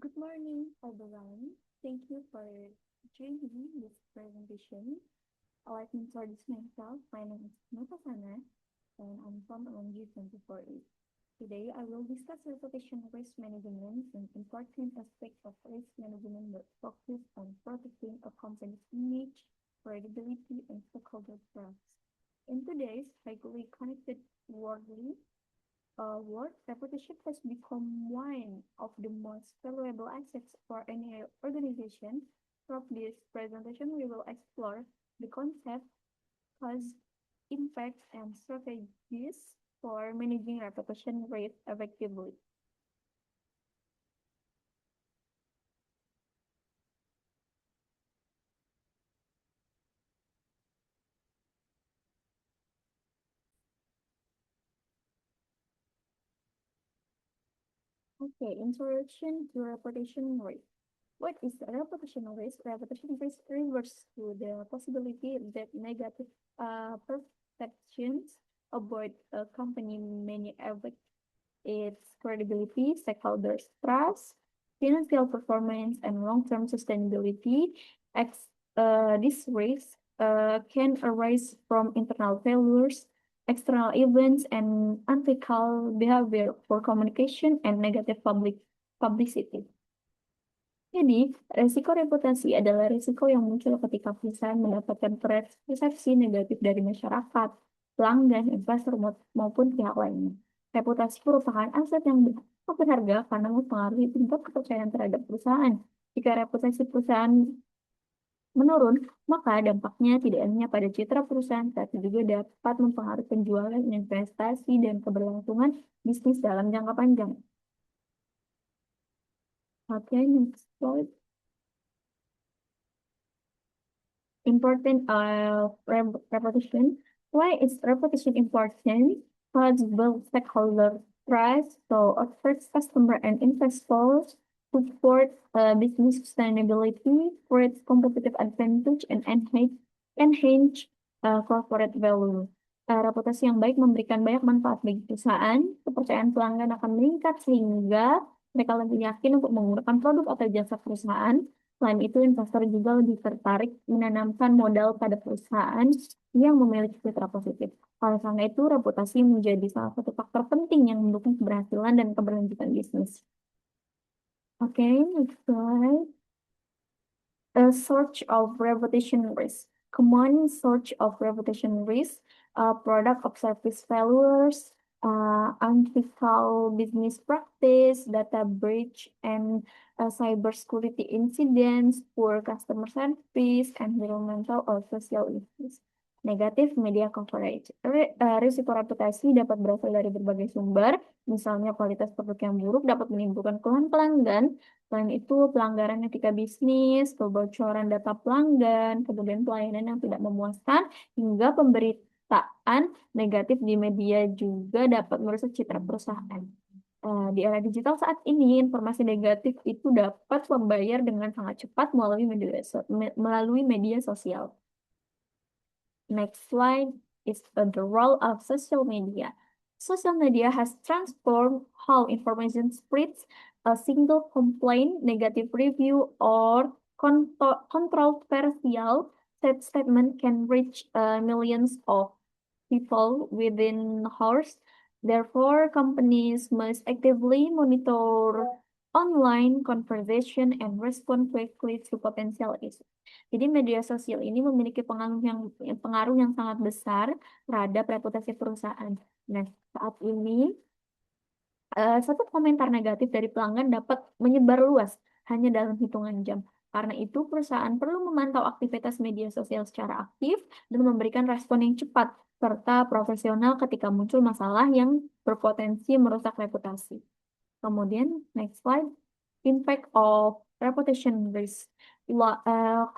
Good morning, everyone. Thank you for joining this presentation. Let me introduce myself. My name is Natasana, and I'm from LNG 24A. Today, I will discuss reputation risk management and important aspects of risk management that focus on protecting a company's image, credibility, and stakeholder trust. In today's highly connected world, work reputation has become one of the most valuable assets for any organization. From this presentation, we will explore the concept, cause, impact, and strategies for managing reputation risk effectively. Okay, introduction to reputation risk. What is reputational risk? Reputation risk refers to the possibility that negative perceptions about a company may affect its credibility, stakeholders' trust, financial performance, and long-term sustainability. This risk can arise from internal failures, external events, and unethical behavior for communication and negative publicity. Jadi, resiko reputasi adalah risiko yang muncul ketika perusahaan mendapatkan persepsi negatif dari masyarakat, pelanggan, investor, maupun pihak lainnya. Reputasi merupakan aset yang berharga karena mempengaruhi tingkat kepercayaan terhadap perusahaan. Jika reputasi perusahaan menurun, maka dampaknya tidak hanya pada citra perusahaan, tapi juga dapat mempengaruhi penjualan, investasi, dan keberlangsungan bisnis dalam jangka panjang. Oke, next slide. Important reputation. Why is reputation important? Because build stakeholder trust, so attracts customer and investors, support business sustainability, creates competitive advantage, and enhance corporate value. Reputasi yang baik memberikan banyak manfaat bagi perusahaan, kepercayaan pelanggan akan meningkat sehingga mereka lebih yakin untuk menggunakan produk atau jasa perusahaan. Selain itu, investor juga lebih tertarik menanamkan modal pada perusahaan yang memiliki citra positif. Oleh karena itu, reputasi menjadi salah satu faktor penting yang mendukung keberhasilan dan keberlanjutan bisnis. Oke, next slide. A search of reputation risk. Common search of reputation risk, product of service failures, unethical business practice, data breach, and cybersecurity incidents, poor customer service, environmental or social issues. Negatif media coverage. Risiko reputasi dapat berasal dari berbagai sumber, misalnya kualitas produk yang buruk dapat menimbulkan keluhan pelanggan. Selain itu, pelanggaran etika bisnis, kebocoran data pelanggan, kemudian pelayanan yang tidak memuaskan, hingga pemberitaan negatif di media juga dapat merusak citra perusahaan. Di era digital saat ini, informasi negatif itu dapat membayar dengan sangat cepat melalui media sosial. Next slide is the role of social media. Social media has transformed how information spreads. A single complaint, negative review, or controversial statement can reach millions of people within hours. Therefore, companies must actively monitor online conversation and respond quickly to potential issues. Jadi media sosial ini memiliki pengaruh yang sangat besar terhadap reputasi perusahaan. Nah, saat ini satu komentar negatif dari pelanggan dapat menyebar luas hanya dalam hitungan jam. Karena itu, perusahaan perlu memantau aktivitas media sosial secara aktif dan memberikan respon yang cepat serta profesional ketika muncul masalah yang berpotensi merusak reputasi. Kemudian, next slide. Impact of reputation risk.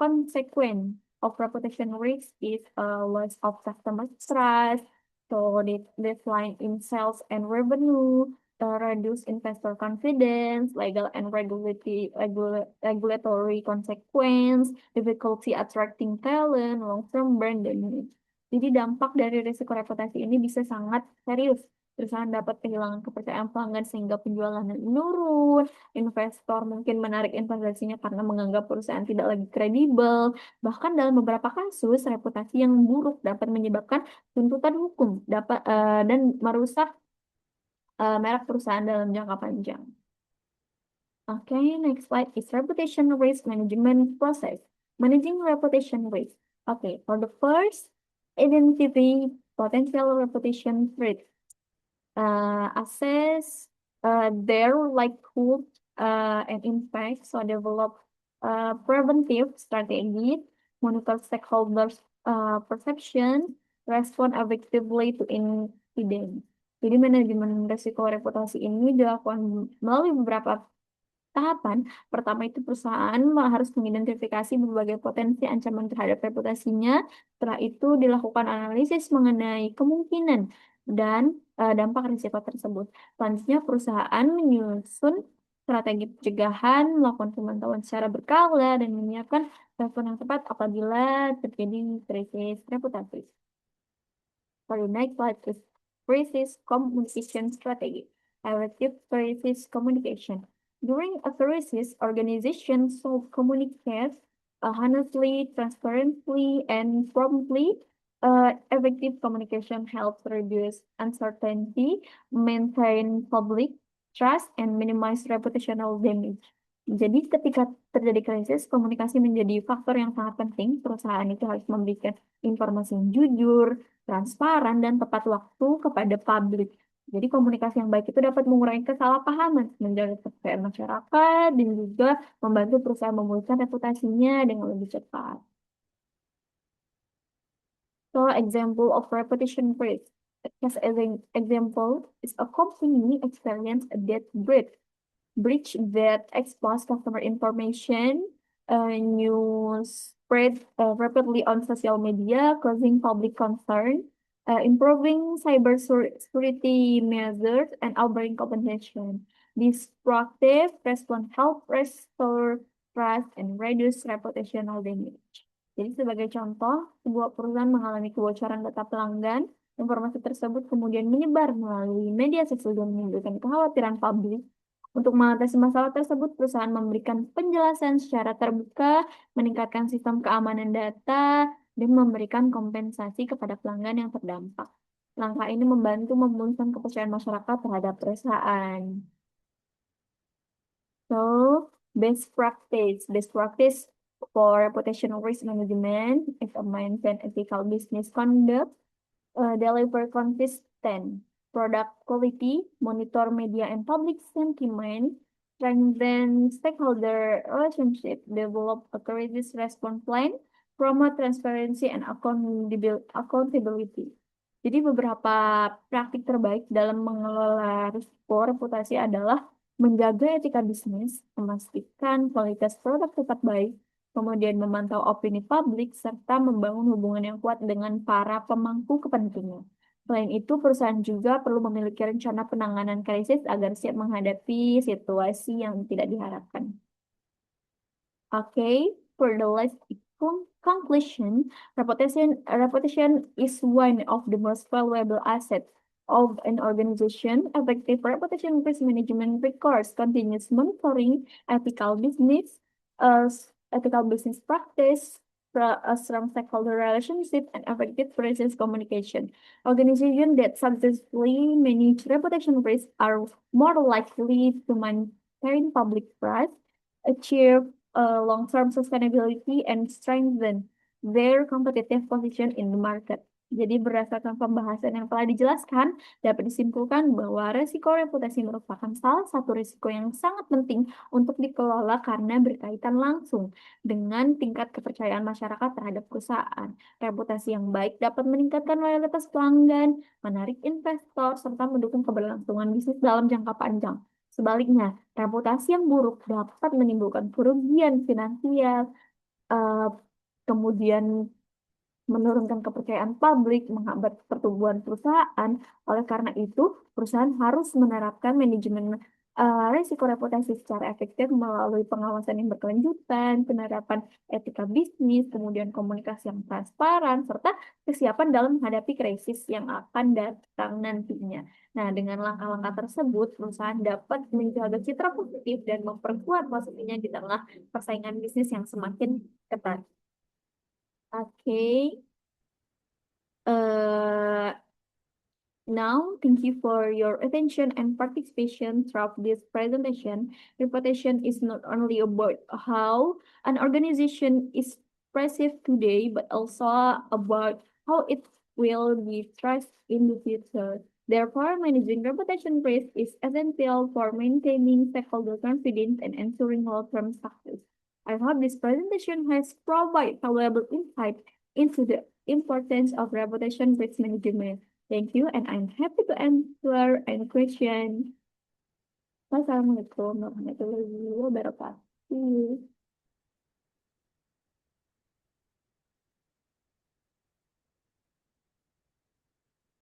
Consequence of reputation risk is a loss of customer trust, so decline in sales and revenue, reduce investor confidence, legal and regulatory consequence, difficulty attracting talent, long-term brand damage. Jadi dampak dari risiko reputasi ini bisa sangat serius Perusahaan dapat kehilangan kepercayaan pelanggan sehingga penjualannya menurun. Investor mungkin menarik investasinya karena menganggap perusahaan tidak lagi kredibel. Bahkan dalam beberapa kasus, reputasi yang buruk dapat menyebabkan tuntutan hukum dan merusak merek perusahaan dalam jangka panjang. Okay, next slide is reputation risk management process. Managing reputation risk. Okay, for the first, identify potential reputation threat. Assess their likelihood and impact. So develop preventive strategy, monitor stakeholders' perception, respond effectively to incident. Jadi manajemen risiko reputasi ini dilakukan melalui beberapa tahapan. Pertama itu perusahaan harus mengidentifikasi berbagai potensi ancaman terhadap reputasinya. Setelah itu dilakukan analisis mengenai kemungkinan dan dampak risiko tersebut. Selanjutnya perusahaan menyusun strategi pencegahan, melakukan pemantauan secara berkala, dan menyiapkan respon yang tepat apabila terjadi krisis reputasi. For the next slide is crisis communication strategy. Effective crisis communication. During a crisis, organizations should communicate honestly, transparently, and promptly. Effective communication helps reduce uncertainty, maintain public trust, and minimize reputational damage. Jadi ketika terjadi krisis, komunikasi menjadi faktor yang sangat penting. Perusahaan itu harus memberikan informasi yang jujur, transparan, dan tepat waktu kepada publik. Jadi komunikasi yang baik itu dapat mengurangi kesalahpahaman, menjaga kepercayaan masyarakat, dan juga membantu perusahaan memulihkan reputasinya dengan lebih cepat. So, example of reputation breach. As an example, is a company experience a debt breach that exposed customer information, news spread rapidly on social media, causing public concern, improving cybersecurity measures, and offering compensation. This proactive response help restore trust and reduce reputational damage. Jadi sebagai contoh, sebuah perusahaan mengalami kebocoran data pelanggan, informasi tersebut kemudian menyebar melalui media sosial dan menimbulkan kekhawatiran publik. Untuk mengatasi masalah tersebut, perusahaan memberikan penjelasan secara terbuka, meningkatkan sistem keamanan data, dan memberikan kompensasi kepada pelanggan yang terdampak. Langkah ini membantu memulihkan kepercayaan masyarakat terhadap perusahaan. So, best practice. Best practice for reputational risk management is a maintain ethical business conduct, deliver consistent product quality, monitor media and public sentiment, strengthen stakeholder relationship, develop a crisis response plan, promote transparency and accountability. Jadi beberapa praktik terbaik dalam mengelola risiko reputasi adalah menjaga etika bisnis, memastikan kualitas produk tetap baik, kemudian memantau opini publik, serta membangun hubungan yang kuat dengan para pemangku kepentingan. Selain itu, perusahaan juga perlu memiliki rencana penanganan krisis agar siap menghadapi situasi yang tidak diharapkan. Okay, for the last conclusion, reputation is one of the most valuable assets of an organization. Effective reputation risk management requires continuous monitoring, uh, ethical business practice, a strong stakeholder relationship, and effective crisis communication. Organizations that successfully manage reputation risk are more likely to maintain public trust, achieve long-term sustainability, and strengthen their competitive position in the market. Jadi berdasarkan pembahasan yang telah dijelaskan, dapat disimpulkan bahwa resiko reputasi merupakan salah satu risiko yang sangat penting untuk dikelola karena berkaitan langsung dengan tingkat kepercayaan masyarakat terhadap perusahaan. Reputasi yang baik dapat meningkatkan loyalitas pelanggan, menarik investor, serta mendukung keberlangsungan bisnis dalam jangka panjang. Sebaliknya, reputasi yang buruk dapat menimbulkan kerugian finansial, kemudian menurunkan kepercayaan publik, menghambat pertumbuhan perusahaan. Oleh karena itu, perusahaan harus menerapkan manajemen Resiko reputasi secara efektif melalui pengawasan yang berkelanjutan, penerapan etika bisnis, kemudian komunikasi yang transparan, serta kesiapan dalam menghadapi krisis yang akan datang nantinya. Nah, dengan langkah-langkah tersebut, perusahaan dapat menjaga citra positif dan memperkuat posisinya di tengah persaingan bisnis yang semakin ketat. Oke. eh Now, thank you for your attention and participation throughout this presentation. Reputation is not only about how an organization is perceived today, but also about how it will be trusted in the future. Therefore, managing reputation risk is essential for maintaining stakeholder confidence and ensuring long-term success. I hope this presentation has provided valuable insight into the importance of reputation risk management. Thank you, and I'm happy to answer any question. Wassalamualaikum warahmatullahi wabarakatuh.